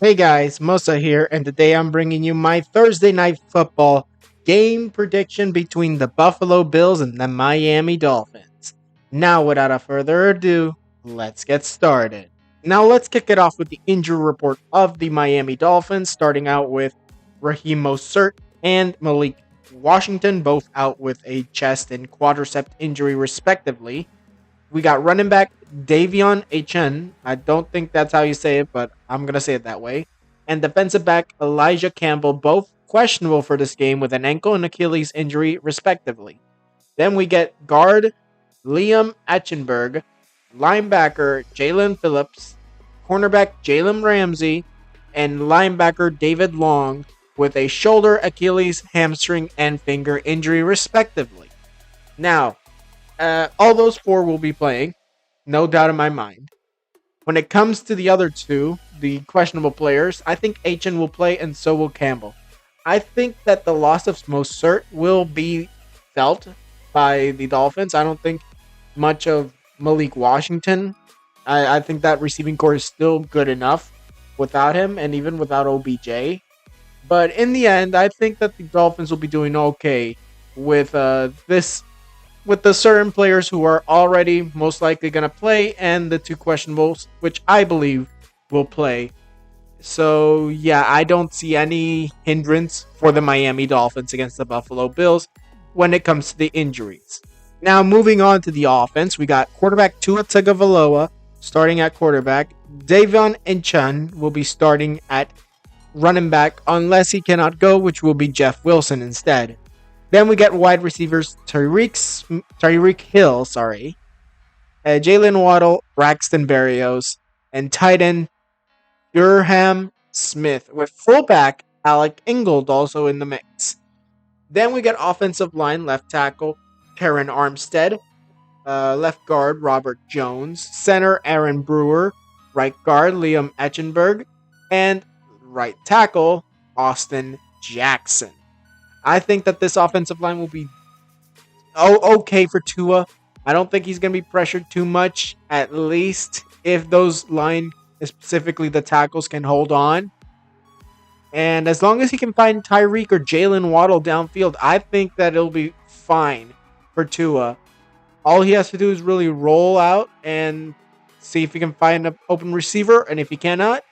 Hey guys, Musa here, and today I'm bringing you my Thursday night football game prediction between the Buffalo Bills and the Miami Dolphins. Now, without a further ado, let's get started. Now, let's kick it off with the injury report of the Miami Dolphins, starting out with Raheem Mostert and Malik Washington, both out with a chest and quadricep injury, respectively. We got running back Davion Hn. I don't think that's how you say it, but I'm gonna say it that way. And defensive back Elijah Campbell, both questionable for this game with an ankle and Achilles injury, respectively. Then we get guard Liam Etchenberg, linebacker Jalen Phillips, cornerback Jalen Ramsey, and linebacker David Long with a shoulder, Achilles, hamstring, and finger injury, respectively. Now, all those four will be playing, no doubt in my mind. When it comes to the other two, the questionable players, I think HN will play and so will Campbell. I think that the loss of Mostert will be felt by the Dolphins. I don't think much of Malik Washington. I think that receiving core is still good enough without him and even without OBJ. But in the end, I think that the Dolphins will be doing okay with this with the certain players who are already most likely going to play and the two questionables, which I believe will play. So, yeah, I don't see any hindrance for the Miami Dolphins against the Buffalo Bills when it comes to the injuries. Now, moving on to the offense, we got quarterback Tua Tagovailoa starting at quarterback. Davon Inchun will be starting at running back unless he cannot go, which will be Jeff Wilson instead. Then we get wide receivers Tyreek Hill, Jalen Waddle, Braxton Berrios, and tight end Durham Smith, with fullback Alec Ingold also in the mix. Then we get offensive line left tackle Karen Armstead, left guard Robert Jones, center Aaron Brewer, right guard Liam Etchenberg, and right tackle Austin Jackson. I think that this offensive line will be okay for Tua. I don't think he's going to be pressured too much, at least if those line, specifically the tackles, can hold on. And as long as he can find Tyreek or Jalen Waddle downfield, I think that it'll be fine for Tua. All he has to do is really roll out and see if he can find an open receiver. And if he cannot,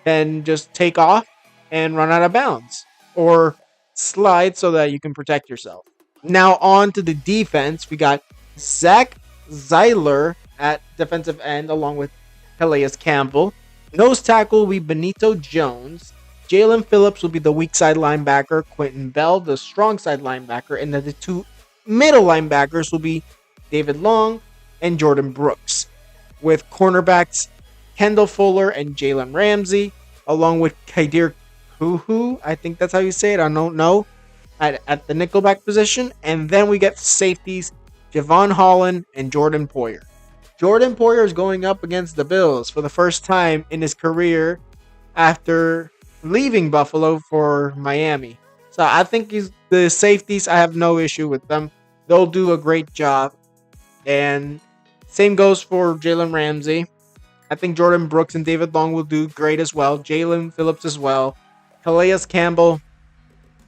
then just take off and run out of bounds. Or slide so that you can protect yourself. Now on to the defense. We got Zach Zeiler at defensive end along with Calais Campbell. Nose tackle will be Benito Jones. Jalen Phillips will be the weak side linebacker. Quentin Bell, the strong side linebacker. And then the two middle linebackers will be David Long and Jordan Brooks. With cornerbacks Kendall Fuller and Jalen Ramsey, along with Kadir Kuhu, I think that's how you say it. I don't know. At the nickelback position. And then we get safeties Javon Holland and Jordan Poyer. Jordan Poyer is going up against the Bills for the first time in his career after leaving Buffalo for Miami. So I think the safeties, I have no issue with them. They'll do a great job. And same goes for Jalen Ramsey. I think Jordan Brooks and David Long will do great as well. Jalen Phillips as well. Calais Campbell,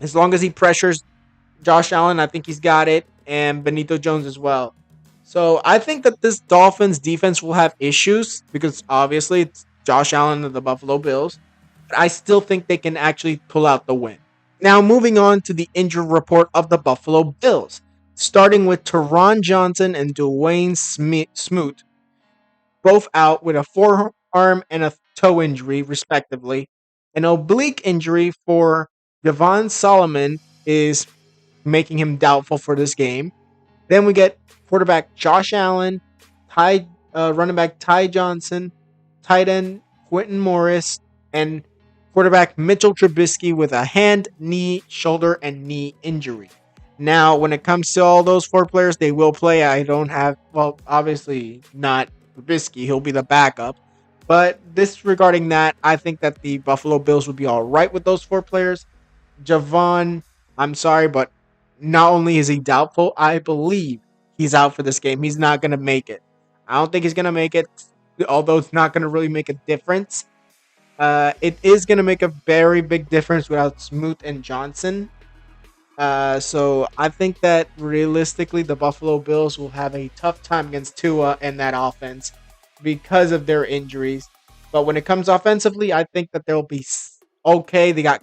as long as he pressures Josh Allen, I think he's got it. And Benito Jones as well. So I think that this Dolphins defense will have issues because obviously it's Josh Allen of the Buffalo Bills. But I still think they can actually pull out the win. Now moving on to the injury report of the Buffalo Bills. Starting with Teron Johnson and Dwayne Smoot, both out with a forearm and a toe injury, respectively. An oblique injury for Javon Solomon is making him doubtful for this game. Then we get quarterback Josh Allen, running back Ty Johnson, tight end Quentin Morris, and quarterback Mitchell Trubisky with a hand, knee, shoulder, and knee injury. Now, when it comes to all those four players, they will play. I don't have, well, obviously not Trubisky. He'll be the backup. But disregarding that, I think that the Buffalo Bills would be all right with those four players. Javon, I'm sorry, but not only is he doubtful, I believe he's out for this game. He's not going to make it. I don't think he's going to make it, although it's not going to really make a difference. It is going to make a very big difference without Smoot and Johnson. So I think that realistically, the Buffalo Bills will have a tough time against Tua and that offense because of their injuries. But when it comes offensively, I think that they'll be okay. They got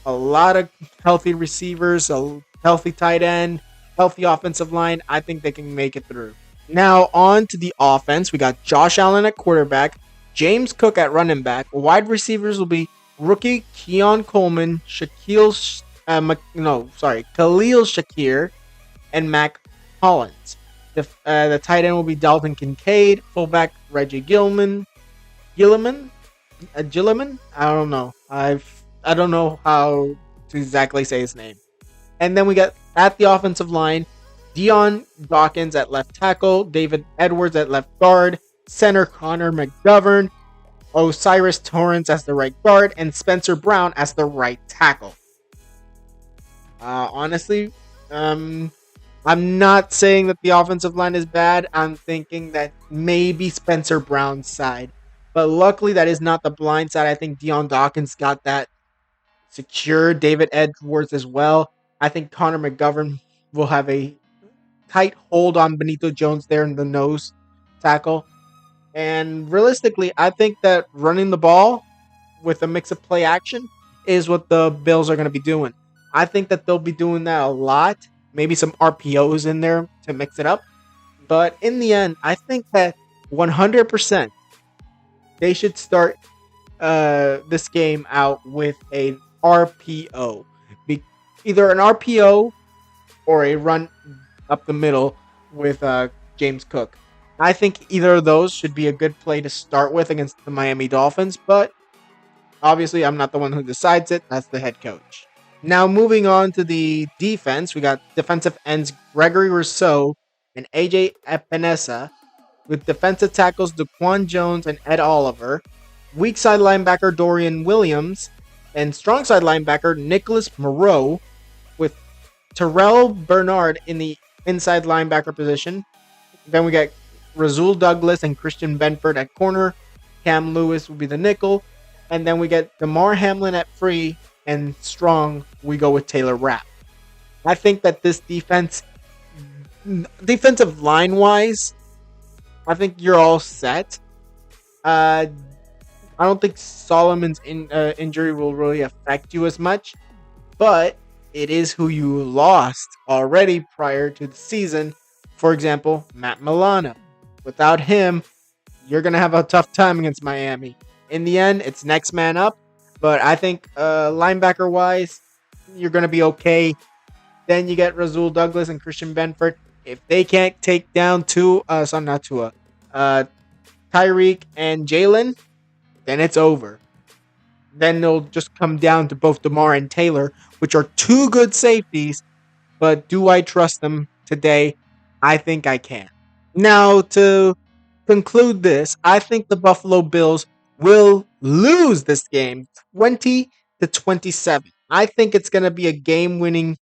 a lot of healthy receivers, a healthy tight end, healthy offensive line. I think they can make it through. Now on to the offense. We got Josh Allen at quarterback, James Cook at running back. Wide receivers will be rookie Keon Coleman, Khalil Shakir, and Mac Hollins. The tight end will be Dalton Kincaid, fullback Reggie Gilliman. I don't know. I don't know how to exactly say his name. And then we got at the offensive line, Dion Dawkins at left tackle, David Edwards at left guard, center Connor McGovern, Osiris Torrance as the right guard, and Spencer Brown as the right tackle. Honestly, I'm not saying that the offensive line is bad. I'm thinking that maybe Spencer Brown's side. But luckily, that is not the blind side. I think Dion Dawkins got that secured. David Edwards as well. I think Connor McGovern will have a tight hold on Benito Jones there in the nose tackle. And realistically, I think that running the ball with a mix of play action is what the Bills are going to be doing. I think that they'll be doing that a lot. Maybe some RPOs in there to mix it up. But in the end, I think that 100% they should start this game out with an RPO. Either an RPO or a run up the middle with James Cook. I think either of those should be a good play to start with against the Miami Dolphins, but obviously I'm not the one who decides it. That's the head coach. Now moving on to the defense, we got defensive ends Gregory Rousseau and AJ Epinesa, with defensive tackles Daquan Jones and Ed Oliver, weak side linebacker Dorian Williams, and strong side linebacker Nicholas Moreau, with Terrell Bernard in the inside linebacker position. Then we got Rasul Douglas and Christian Benford at corner. Cam Lewis will be the nickel. And then we get DeMar Hamlin at free, and strong, we go with Taylor Rapp. I think that this defensive line-wise, I think you're all set. I don't think Solomon's injury will really affect you as much, but it is who you lost already prior to the season. For example, Matt Milano. Without him, you're going to have a tough time against Miami. In the end, it's next man up, but I think linebacker-wise, you're going to be okay. Then you get Rasul Douglas and Christian Benford. If they can't take down Tyreek and Jalen, then it's over. Then they'll just come down to both DeMar and Taylor, which are two good safeties. But do I trust them today? I think I can. Now, to conclude this, I think the Buffalo Bills will lose this game 20-27. I think it's going to be a game-winning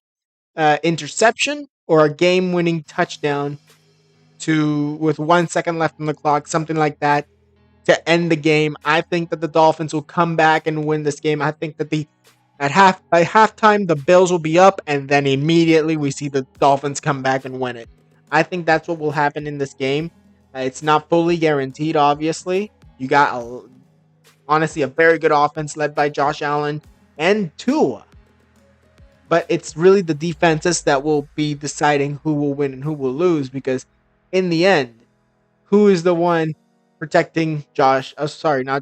interception or a game-winning touchdown with 1 second left on the clock, something like that, to end the game. I think that the Dolphins will come back and win this game. I think that by halftime the Bills will be up, and then immediately we see the Dolphins come back and win it. I think that's what will happen in this game. It's not fully guaranteed, obviously. You got honestly a very good offense led by Josh Allen and Tua. But it's really the defenses that will be deciding who will win and who will lose, because in the end, who is the one protecting not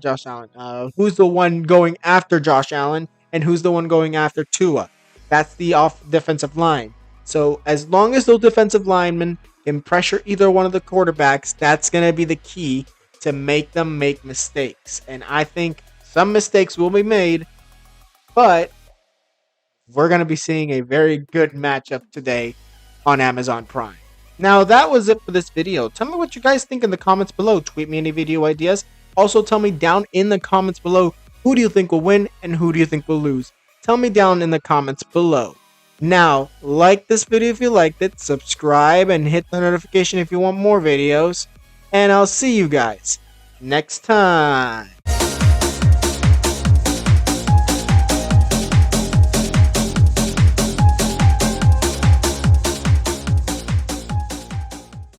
Josh Allen. Who's the one going after Josh Allen, and who's the one going after Tua? That's the defensive line. So as long as those defensive linemen can pressure either one of the quarterbacks, that's going to be the key to make them make mistakes. And I think some mistakes will be made, but we're going to be seeing a very good matchup today on Amazon Prime. Now, that was it for this video. Tell me what you guys think in the comments below. Tweet me any video ideas. Also, tell me down in the comments below, who do you think will win and who do you think will lose? Tell me down in the comments below. Now, like this video if you liked it, subscribe, and hit the notification if you want more videos. And I'll see you guys next time.